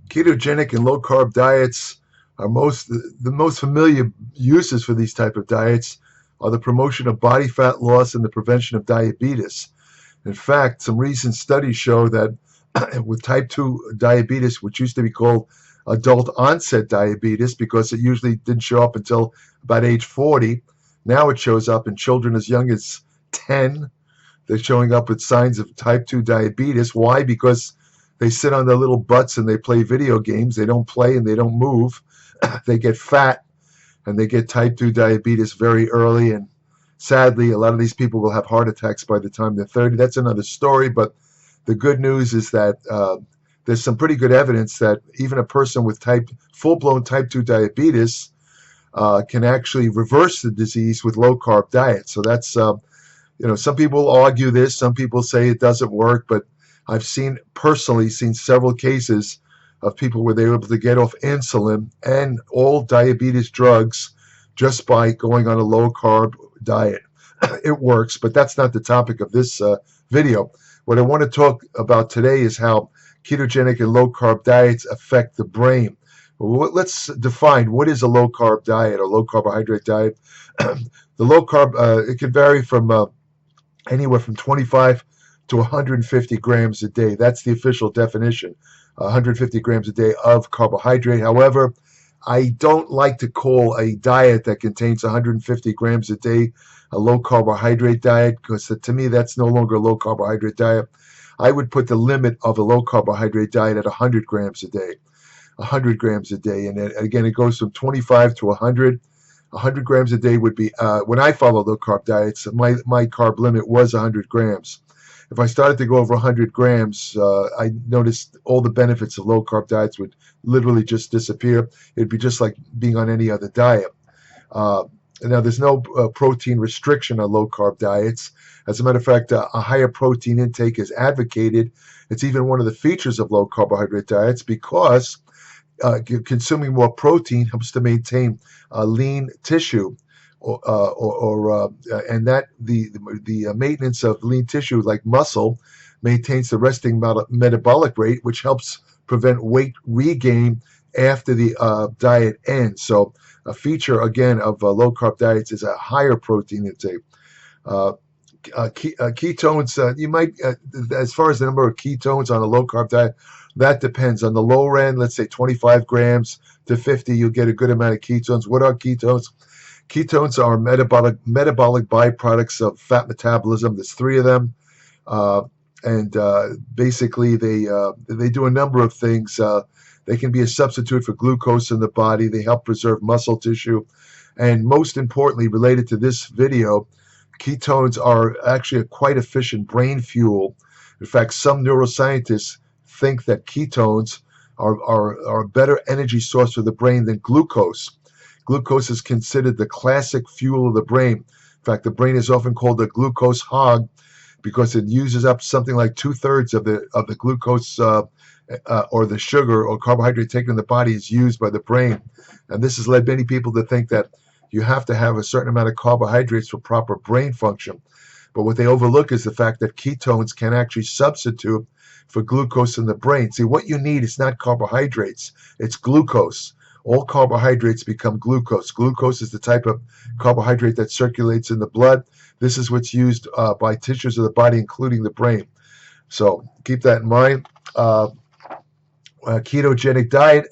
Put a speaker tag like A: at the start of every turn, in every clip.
A: Ketogenic and low-carb diets are the most familiar uses for these type of diets are the promotion of body fat loss and the prevention of diabetes. In fact, some recent studies show that with type 2 diabetes, which used to be called adult onset diabetes because it usually didn't show up until about age 40, now it shows up in children as young as 10. They're showing up with signs of type 2 diabetes. Why? Because they sit on their little butts and they play video games. They don't play and they don't move. They get fat and they get type 2 diabetes very early. And sadly, a lot of these people will have heart attacks by the time they're 30. That's another story. But the good news is that there's some pretty good evidence that even a person with full-blown type 2 diabetes can actually reverse the disease with low-carb diet. So that's, some people argue this. Some people say it doesn't work. But I've personally seen several cases of people where they were able to get off insulin and all diabetes drugs just by going on a low-carb diet. It works, but that's not the topic of this video. What I want to talk about today is how ketogenic and low-carb diets affect the brain. Well, let's define what is a low-carb diet or low-carbohydrate diet. The low-carb, it can vary from anywhere from 25 to 150 grams a day. That's the official definition, 150 grams a day of carbohydrate. However, I don't like to call a diet that contains 150 grams a day a low carbohydrate diet because to me that's no longer a low carbohydrate diet. I would put the limit of a low carbohydrate diet at 100 grams a day. 100 grams a day. And again, it goes from 25 to 100. 100 grams a day would be, when I follow low carb diets, my carb limit was 100 grams. If I started to go over 100 grams, I noticed all the benefits of low carb diets would literally just disappear. It'd be just like being on any other diet. Now, there's no protein restriction on low carb diets. As a matter of fact, a higher protein intake is advocated. It's even one of the features of low carbohydrate diets because consuming more protein helps to maintain lean tissue. And that the maintenance of lean tissue like muscle maintains the resting metabolic rate, which helps prevent weight regain after the diet ends. So a feature again of low carb diets is a higher protein intake. Ketones, you might, as far as the number of ketones on a low carb diet, that depends. On the lower end, let's say 25 grams to 50, you'll get a good amount of ketones. What are ketones? Ketones are metabolic byproducts of fat metabolism. There's 3 of them, and basically they do a number of things. They can be a substitute for glucose in the body. They help preserve muscle tissue, and most importantly, related to this video, ketones are actually a quite efficient brain fuel. In fact, some neuroscientists think that ketones are a better energy source for the brain than glucose. Glucose is considered the classic fuel of the brain. In fact, the brain is often called a glucose hog because it uses up something like 2/3 of the glucose or the sugar or carbohydrate taken in the body is used by the brain. And this has led many people to think that you have to have a certain amount of carbohydrates for proper brain function. But what they overlook is the fact that ketones can actually substitute for glucose in the brain. See, what you need is not carbohydrates, it's glucose. All carbohydrates become glucose. Glucose is the type of carbohydrate that circulates in the blood. This is what's used by tissues of the body, including the brain. So keep that in mind. Ketogenic diet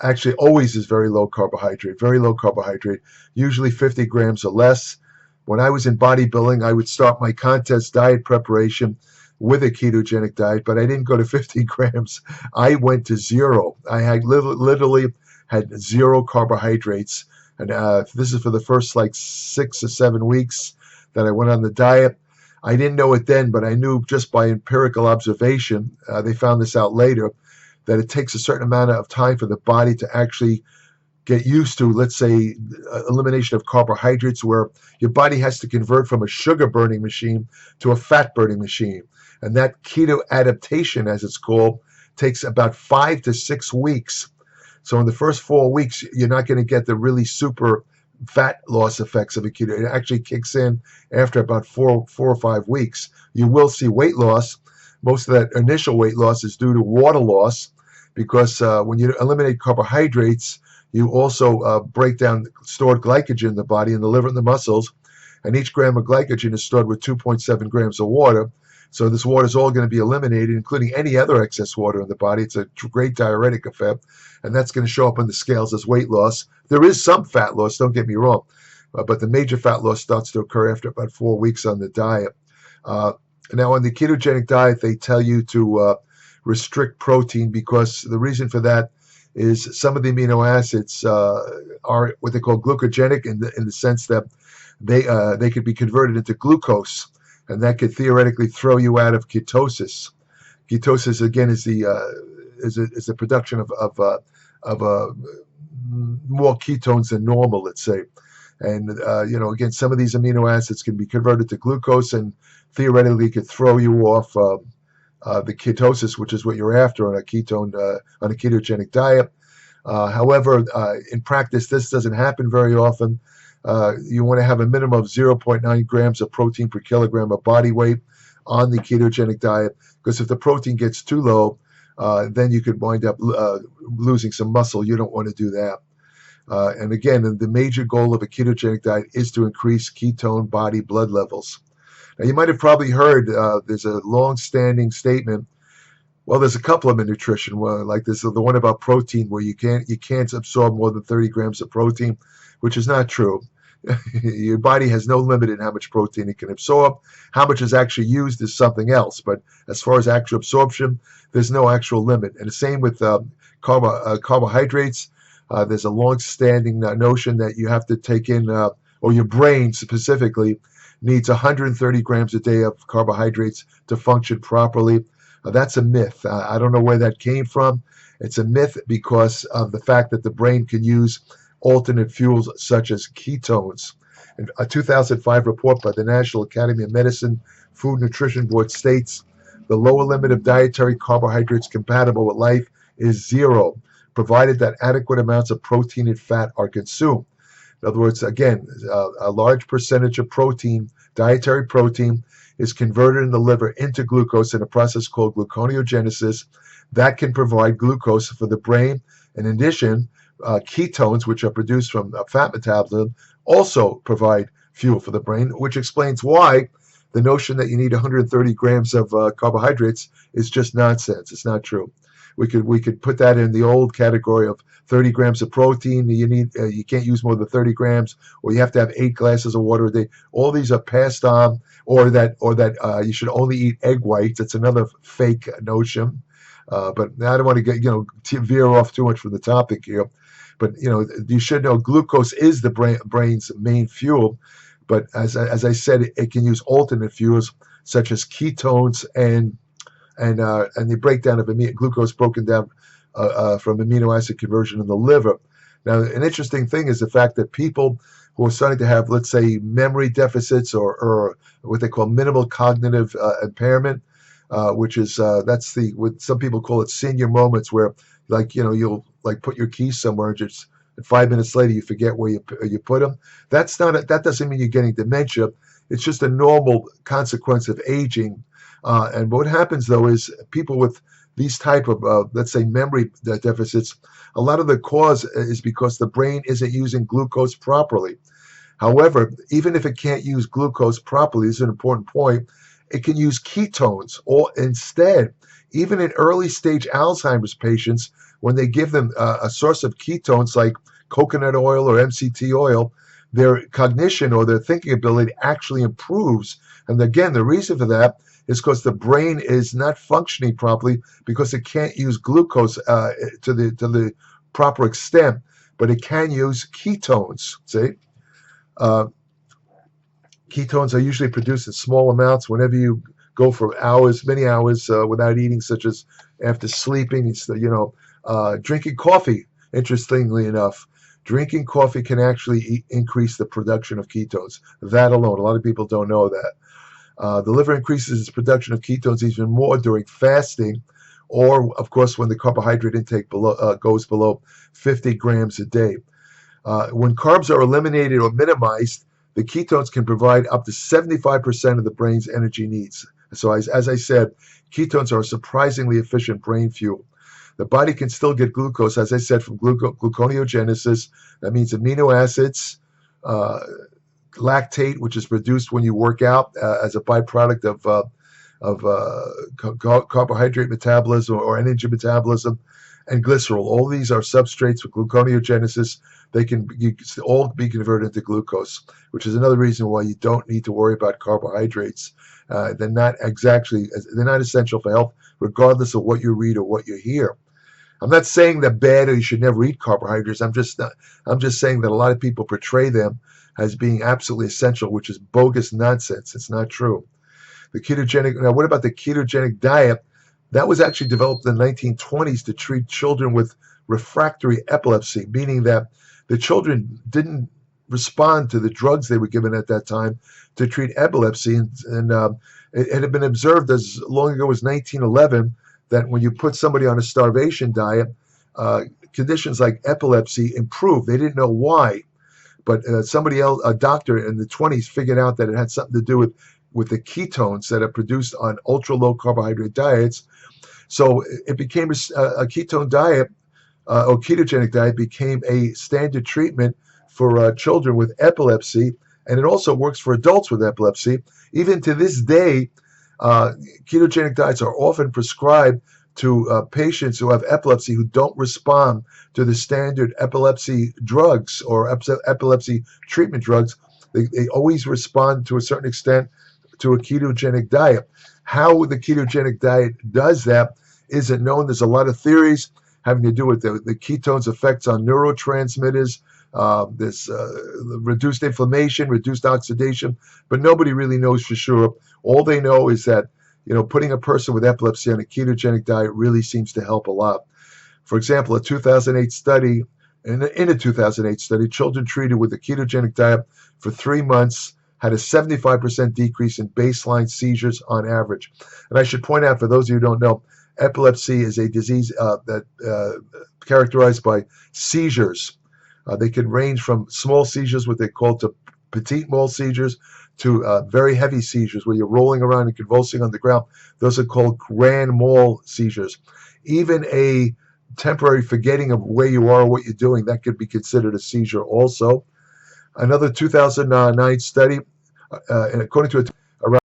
A: actually always is very low carbohydrate, usually 50 grams or less. When I was in bodybuilding, I would start my contest diet preparation with a ketogenic diet, but I didn't go to 50 grams. I went to 0. I had literally had 0 carbohydrates. And this is for the first like 6 or 7 weeks that I went on the diet. I didn't know it then, but I knew just by empirical observation, they found this out later, that it takes a certain amount of time for the body to actually get used to, let's say, elimination of carbohydrates, where your body has to convert from a sugar burning machine to a fat burning machine. And that keto adaptation, as it's called, takes about 5 to 6 weeks. So in the first 4 weeks, you're not going to get the really super fat loss effects of a keto. It actually kicks in after about 4 or 5 weeks. You will see weight loss. Most of that initial weight loss is due to water loss. because when you eliminate carbohydrates, you also break down stored glycogen in the body, in the liver and the muscles, and each gram of glycogen is stored with 2.7 grams of water. So this water is all going to be eliminated, including any other excess water in the body. It's a great diuretic effect, and that's going to show up on the scales as weight loss. There is some fat loss, don't get me wrong, but the major fat loss starts to occur after about 4 weeks on the diet. Now, on the ketogenic diet, they tell you to restrict protein, because the reason for that is some of the amino acids are what they call glucogenic in the sense that they could be converted into glucose, and that could theoretically throw you out of ketosis. Ketosis, again, is the production of more ketones than normal, let's say. And again, some of these amino acids can be converted to glucose, and theoretically could throw you off the ketosis, which is what you're after on a ketogenic diet. However, in practice, this doesn't happen very often. You want to have a minimum of 0.9 grams of protein per kilogram of body weight on the ketogenic diet, because if the protein gets too low, then you could wind up losing some muscle. You don't want to do that. And again, the major goal of a ketogenic diet is to increase ketone body blood levels. Now, you might have probably heard there's a long-standing statement. Well, there's a couple of them in nutrition, like this, the one about protein, where you can't absorb more than 30 grams of protein, which is not true. Your body has no limit in how much protein it can absorb. How much is actually used is something else. But as far as actual absorption, there's no actual limit. And the same with carbohydrates. There's a long-standing notion that you have to take in, or your brain specifically, needs 130 grams a day of carbohydrates to function properly. That's a myth. I don't know where that came from. It's a myth because of the fact that the brain can use alternate fuels such as ketones. In a 2005 report by the National Academy of Medicine Food Nutrition Board states the lower limit of dietary carbohydrates compatible with life is 0, provided that adequate amounts of protein and fat are consumed. In other words, again, a large percentage of protein, dietary protein, is converted in the liver into glucose in a process called gluconeogenesis that can provide glucose for the brain. In addition, ketones, which are produced from fat metabolism, also provide fuel for the brain, which explains why the notion that you need 130 grams of carbohydrates is just nonsense. It's not true. We could put that in the old category of 30 grams of protein. You can't use more than 30 grams, or you have to have 8 glasses of water a day. All these are passed on, or that you should only eat egg whites. It's another fake notion. But I don't want to get veer off too much from the topic here. But you should know glucose is the brain's main fuel. But as I said, it can use alternate fuels such as ketones and the breakdown of glucose broken down from amino acid conversion in the liver. Now, an interesting thing is the fact that people who are starting to have, let's say, memory deficits or what they call minimal cognitive impairment, which is what some people call it senior moments, where you'll put your keys somewhere and just 5 minutes later you forget where you put them. That doesn't mean you're getting dementia. It's just a normal consequence of aging. And what happens, though, is people with these type of, let's say, memory deficits, a lot of the cause is because the brain isn't using glucose properly. However, even if it can't use glucose properly, this is an important point, it can use ketones, or instead, even in early stage Alzheimer's patients, when they give them a source of ketones like coconut oil or MCT oil, their cognition or their thinking ability actually improves. And again, the reason for that is because the brain is not functioning properly because it can't use glucose to the proper extent, but it can use ketones. See, ketones are usually produced in small amounts whenever you go for hours, many hours without eating, such as after sleeping. Drinking coffee. Interestingly enough, drinking coffee can actually increase the production of ketones. That alone, a lot of people don't know that. The liver increases its production of ketones even more during fasting, or, of course, when the carbohydrate intake goes below 50 grams a day. When carbs are eliminated or minimized, the ketones can provide up to 75% of the brain's energy needs. So, as I said, ketones are a surprisingly efficient brain fuel. The body can still get glucose, as I said, from gluconeogenesis. That means amino acids, lactate, which is produced when you work out as a byproduct of carbohydrate metabolism or energy metabolism, and glycerol. All these are substrates for gluconeogenesis. They can all be converted into glucose, which is another reason why you don't need to worry about carbohydrates. They're not essential for health, regardless of what you read or what you hear. I'm not saying they're bad or you should never eat carbohydrates. I'm just saying that a lot of people portray them as being absolutely essential, which is bogus nonsense. It's not true. Now, what about the ketogenic diet? That was actually developed in the 1920s to treat children with refractory epilepsy, meaning that the children didn't respond to the drugs they were given at that time to treat epilepsy. And it had been observed as long ago as 1911 that when you put somebody on a starvation diet, conditions like epilepsy improved. They didn't know why, but somebody else, a doctor in the 20s, figured out that it had something to do with the ketones that are produced on ultra low carbohydrate diets. So it became a ketone diet, or ketogenic diet became a standard treatment for children with epilepsy, and it also works for adults with epilepsy. Even to this day, ketogenic diets are often prescribed to patients who have epilepsy who don't respond to the standard epilepsy drugs or epilepsy treatment drugs. They always respond to a certain extent to a ketogenic diet. How the ketogenic diet does that isn't known. There's a lot of theories having to do with the ketones' effects on neurotransmitters, this reduced inflammation, reduced oxidation, but nobody really knows for sure. All they know is that, putting a person with epilepsy on a ketogenic diet really seems to help a lot. For example, in a 2008 study, children treated with a ketogenic diet for 3 months had a 75% decrease in baseline seizures on average. And I should point out, for those of you who don't know, epilepsy is a disease that characterized by seizures. They can range from small seizures, what they call to petite mal seizures, to very heavy seizures where you're rolling around and convulsing on the ground. Those are called grand mal seizures. Even a temporary forgetting of where you are or what you're doing, that could be considered a seizure also. Another 2009 study, and according to around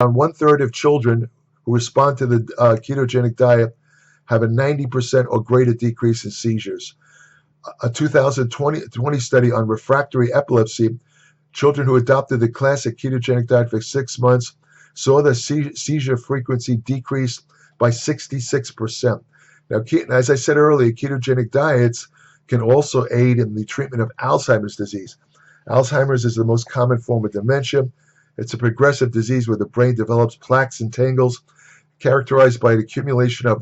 A: 1/3 of children who respond to the ketogenic diet have a 90% or greater decrease in seizures. A 2020 study on refractory epilepsy, children who adopted the classic ketogenic diet for 6 months saw the seizure frequency decrease by 66%. Now, as I said earlier, ketogenic diets can also aid in the treatment of Alzheimer's disease. Alzheimer's is the most common form of dementia. It's a progressive disease where the brain develops plaques and tangles characterized by the accumulation of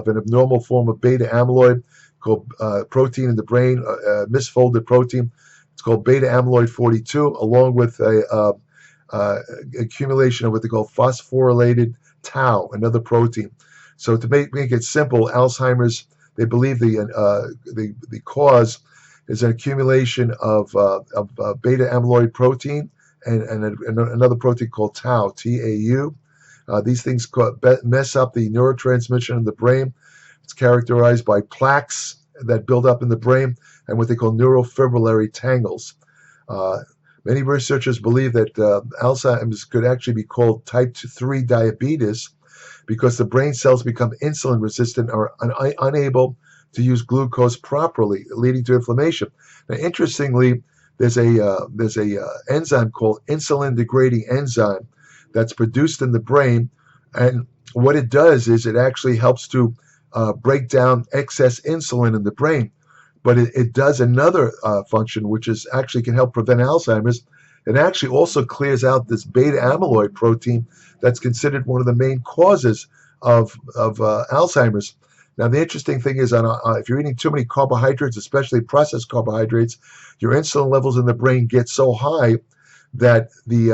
A: an abnormal form of beta amyloid called protein in the brain, misfolded protein. It's called beta amyloid 42, along with a accumulation of what they call phosphorylated tau, another protein. So to make it simple, Alzheimer's, they believe the cause is an accumulation of beta amyloid protein and another protein called tau, T-A-U. These things mess up the neurotransmission in the brain. It's characterized by plaques that build up in the brain and what they call neurofibrillary tangles. Many researchers believe that Alzheimer's could actually be called type 3 diabetes because the brain cells become insulin resistant or unable to use glucose properly, leading to inflammation. Now, interestingly, there's a enzyme called insulin degrading enzyme that's produced in the brain, and what it does is it actually helps to break down excess insulin in the brain. But it does another function, which is actually can help prevent Alzheimer's. It actually also clears out this beta amyloid protein that's considered one of the main causes of Alzheimer's. Now, the interesting thing is, if you're eating too many carbohydrates, especially processed carbohydrates, your insulin levels in the brain get so high that the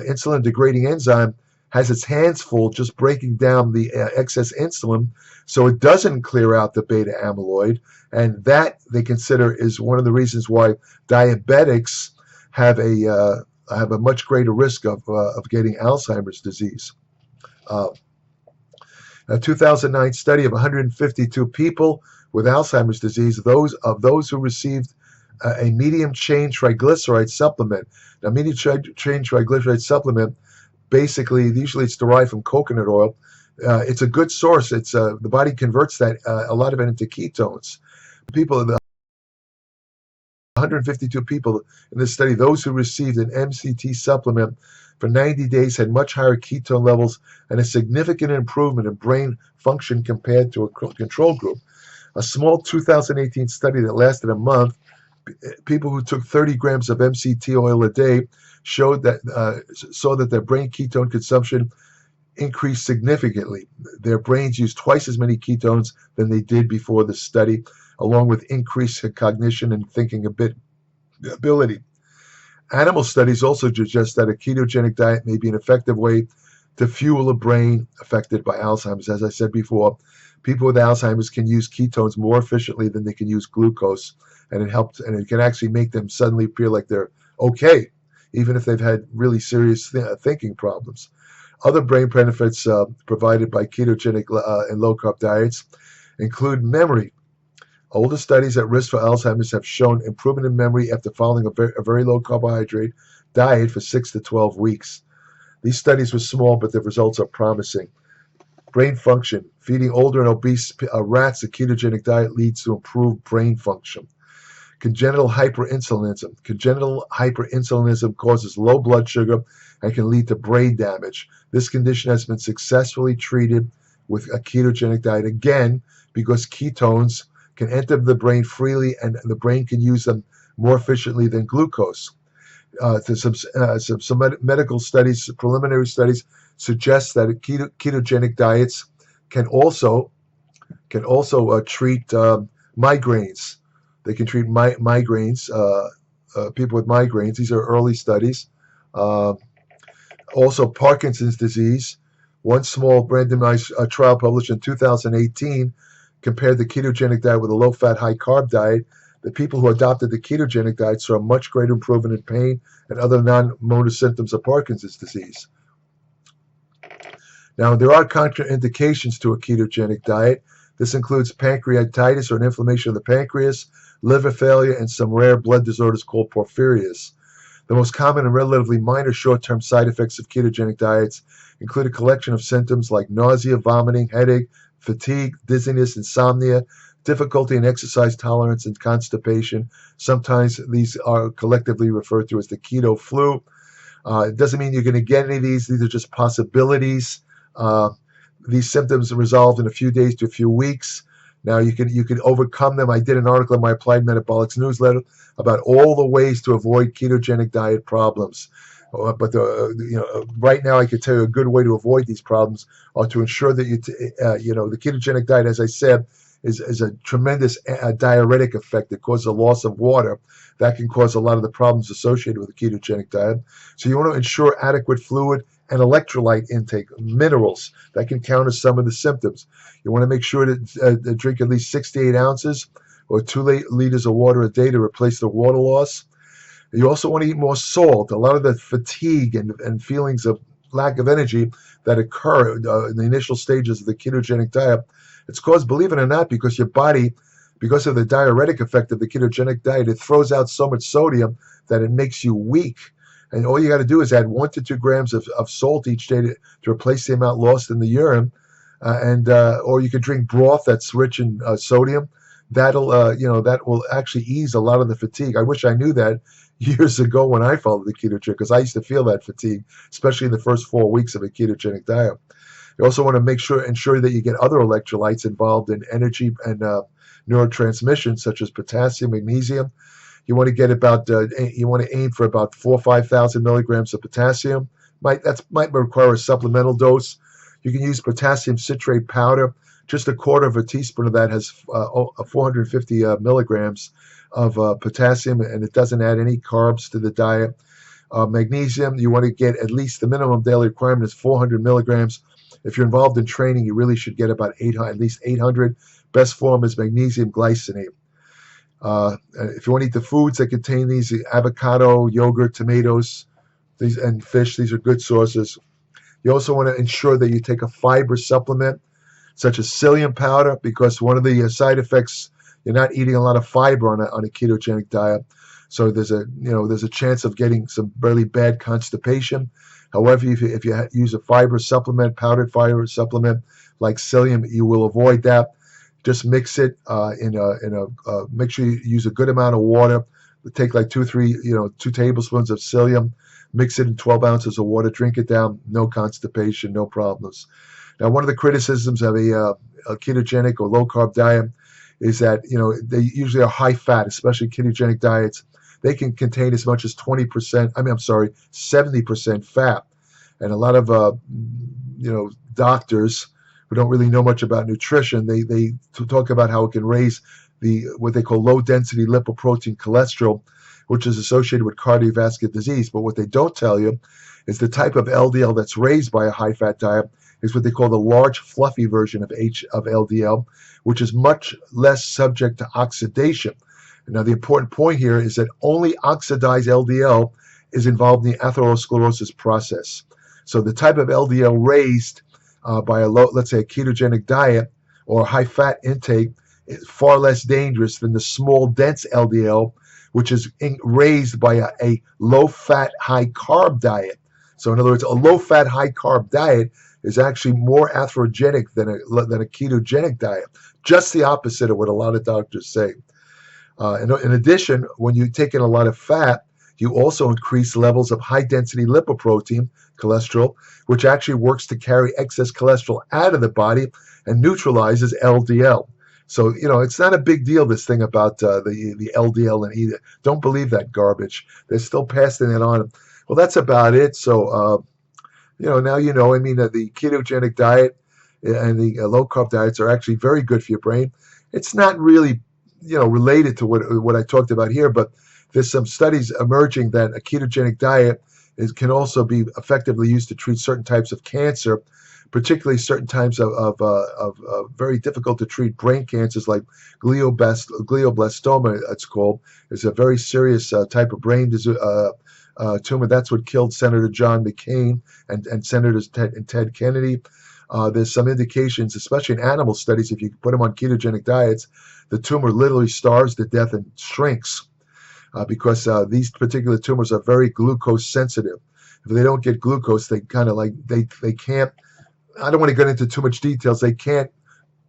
A: insulin degrading enzyme has its hands full just breaking down the excess insulin, so it doesn't clear out the beta amyloid, and that they consider is one of the reasons why diabetics have a much greater risk of getting Alzheimer's disease. A 2009 study of 152 people with Alzheimer's disease, those who received a medium chain triglyceride supplement. Now, medium chain triglyceride supplement, basically, usually it's derived from coconut oil. It's a good source. The body converts that a lot of it into ketones. The 152 people in this study, those who received an MCT supplement for 90 days had much higher ketone levels and a significant improvement in brain function compared to a control group. A small 2018 study that lasted a month, people who took 30 grams of MCT oil a day saw that their brain ketone consumption increased significantly. Their brains used twice as many ketones than they did before the study, along with increased cognition and thinking ability. Animal studies also suggest that a ketogenic diet may be an effective way to fuel a brain affected by Alzheimer's. As I said before, people with Alzheimer's can use ketones more efficiently than they can use glucose, and it can actually make them suddenly appear like they're okay, even if they've had really serious thinking problems. Other brain benefits provided by ketogenic and low-carb diets include memory. Older studies at risk for Alzheimer's have shown improvement in memory after following a very low carbohydrate diet for 6 to 12 weeks. These studies were small, but the results are promising. Brain function. Feeding older and obese rats a ketogenic diet leads to improved brain function. Congenital hyperinsulinism. Congenital hyperinsulinism causes low blood sugar and can lead to brain damage. This condition has been successfully treated with a ketogenic diet, again, because ketones can enter the brain freely and the brain can use them more efficiently than glucose. Some medical studies, preliminary studies, suggest that ketogenic diets can also treat migraines. They can treat migraines, people with migraines. These are early studies. Also, Parkinson's disease. One small randomized trial published in 2018 compared the ketogenic diet with a low-fat, high-carb diet. The people who adopted the ketogenic diet saw a much greater improvement in pain and other non-motor symptoms of Parkinson's disease. Now, there are contraindications to a ketogenic diet. This includes pancreatitis, or an inflammation of the pancreas, liver failure, and some rare blood disorders called porphyrias. The most common and relatively minor short-term side effects of ketogenic diets include a collection of symptoms like nausea, vomiting, headache, fatigue, dizziness, insomnia, difficulty in exercise tolerance, and constipation. Sometimes these are collectively referred to as the keto flu. It doesn't mean you're going to get any of these. These are just possibilities. These symptoms resolve in a few days to a few weeks. Now you can overcome them. I did an article in my Applied Metabolics newsletter about all the ways to avoid ketogenic diet problems. But right now I can tell you a good way to avoid these problems are to ensure that the ketogenic diet, as I said, is a tremendous diuretic effect that causes a loss of water. That can cause a lot of the problems associated with a ketogenic diet. So you want to ensure adequate fluid and electrolyte intake, minerals that can counter some of the symptoms. You want to make sure to drink at least 6 to 8 ounces or 2 liters of water a day to replace the water loss. You also want to eat more salt. A lot of the fatigue and feelings of lack of energy that occur in the initial stages of the ketogenic diet, it's caused, believe it or not, because your body, because of the diuretic effect of the ketogenic diet, it throws out so much sodium that it makes you weak. And all you got to do is add 1 to 2 grams of salt each day to replace the amount lost in the urine, or you could drink broth that's rich in sodium. That will actually ease a lot of the fatigue. I wish I knew that years ago when I followed the ketogenic, because I used to feel that fatigue, especially in the first 4 weeks of a ketogenic diet. You also want to ensure that you get other electrolytes involved in energy and neurotransmission, such as potassium, magnesium. You want to aim for about 4,000 or 5,000 milligrams of potassium. Might require a supplemental dose. You can use potassium citrate powder. Just a quarter of a teaspoon of that has 450 milligrams of potassium, and it doesn't add any carbs to the diet. Magnesium, you want to get at least the minimum daily requirement is 400 milligrams. If you're involved in training, you really should get about at least 800. Best form is magnesium glycinate. If you want to eat the foods that contain these, avocado, yogurt, tomatoes, and fish, these are good sources. You also want to ensure that you take a fiber supplement. such as psyllium powder, because one of the side effects, you're not eating a lot of fiber on a ketogenic diet. So there's a chance of getting some really bad constipation. However, if you use a fiber supplement, powdered fiber supplement like psyllium, you will avoid that. Just mix it make sure you use a good amount of water. Take like 2 tablespoons of psyllium, mix it in 12 ounces of water, drink it down, no constipation, no problems. Now, one of the criticisms of a ketogenic or low carb diet is that, they usually are high fat, especially ketogenic diets. They can contain as much as 70% fat. And a lot of, doctors who don't really know much about nutrition, they talk about how it can raise what they call low density lipoprotein cholesterol, which is associated with cardiovascular disease. But what they don't tell you is the type of LDL that's raised by a high fat diet is what they call the large fluffy version of LDL, which is much less subject to oxidation. Now, the important point here is that only oxidized LDL is involved in the atherosclerosis process. So the type of LDL raised by let's say a ketogenic diet or high fat intake is far less dangerous than the small dense LDL, which is raised by a low fat high carb diet. So in other words, a low fat high carb diet is actually more atherogenic than a ketogenic diet. Just the opposite of what a lot of doctors say. In addition, when you take in a lot of fat, you also increase levels of high-density lipoprotein, cholesterol, which actually works to carry excess cholesterol out of the body and neutralizes LDL. So, it's not a big deal, this thing about the LDL and either. Don't believe that garbage. They're still passing it on. Well, that's about it. So, now the ketogenic diet and the low-carb diets are actually very good for your brain. It's not really related to what I talked about here, but there's some studies emerging that a ketogenic diet can also be effectively used to treat certain types of cancer, particularly certain types of very difficult to treat brain cancers like glioblastoma, it's called. It's a very serious type of brain tumor. That's what killed Senator John McCain and Senators Ted Kennedy. There's some indications, especially in animal studies, if you put them on ketogenic diets, the tumor literally starves to death and shrinks because these particular tumors are very glucose sensitive. If they don't get glucose, they kind of they can't, I don't want to get into too much details, they can't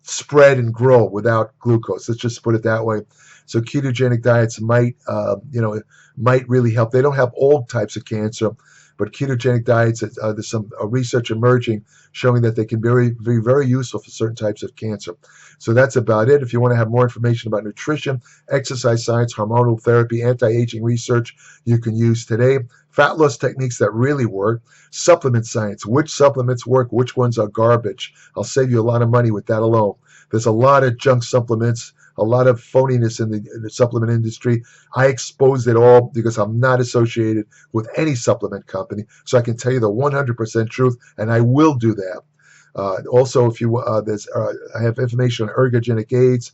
A: spread and grow without glucose. Let's just put it that way. So ketogenic diets might really help. They don't have all types of cancer, but ketogenic diets, there's some research emerging showing that they can be very, very, very useful for certain types of cancer. So that's about it. If you want to have more information about nutrition, exercise science, hormonal therapy, anti-aging research you can use today, fat loss techniques that really work, supplement science, which supplements work, which ones are garbage. I'll save you a lot of money with that alone. There's a lot of junk supplements, a lot of phoniness in the supplement industry. I exposed it all because I'm not associated with any supplement company. So I can tell you the 100% truth, and I will do that. Also, if you I have information on ergogenic aids.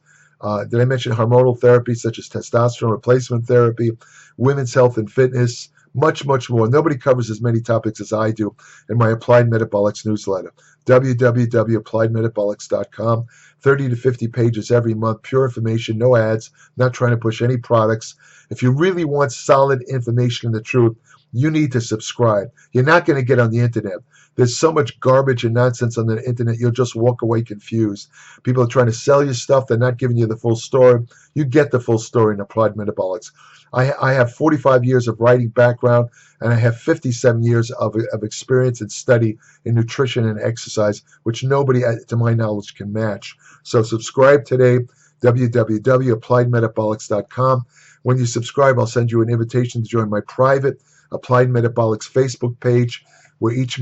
A: Did I mention hormonal therapy such as testosterone replacement therapy, women's health and fitness, much, much more. Nobody covers as many topics as I do in my Applied Metabolics newsletter, www.appliedmetabolics.com. 30 to 50 pages every month, pure information, no ads, not trying to push any products. If you really want solid information and the truth, you need to subscribe. You're not going to get on the internet. There's so much garbage and nonsense on the internet, you'll just walk away confused. People are trying to sell you stuff. They're not giving you the full story. You get the full story in Applied Metabolics. I have 45 years of writing background, and I have 57 years of experience and study in nutrition and exercise, which nobody, to my knowledge, can match. So subscribe today, www.appliedmetabolics.com. When you subscribe, I'll send you an invitation to join my private Applied Metabolics Facebook page, where each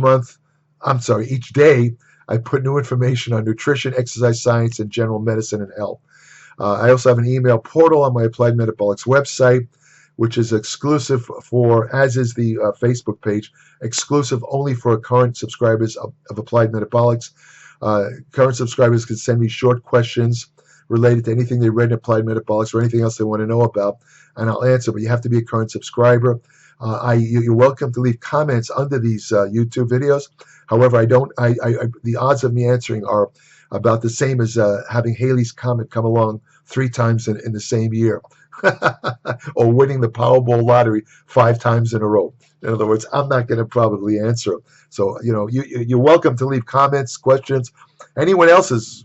A: day, I put new information on nutrition, exercise science, and general medicine and health. I also have an email portal on my Applied Metabolics website, which is exclusive as is the Facebook page, exclusive only for current subscribers of Applied Metabolics. Current subscribers can send me short questions related to anything they read in Applied Metabolics or anything else they want to know about, and I'll answer, but you have to be a current subscriber. You're welcome to leave comments under these YouTube videos. However, the odds of me answering are about the same as having Halley's Comet come along 3 times in the same year, or winning the Powerball lottery 5 times in a row. In other words, I'm not going to probably answer them. So, you're welcome to leave comments, questions. Anyone else's,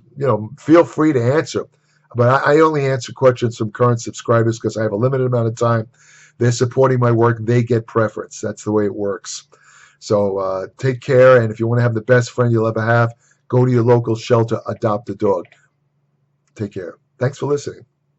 A: feel free to answer. But I only answer questions from current subscribers because I have a limited amount of time. They're supporting my work. They get preference. That's the way it works. So take care. And if you want to have the best friend you'll ever have, go to your local shelter, adopt a dog. Take care. Thanks for listening.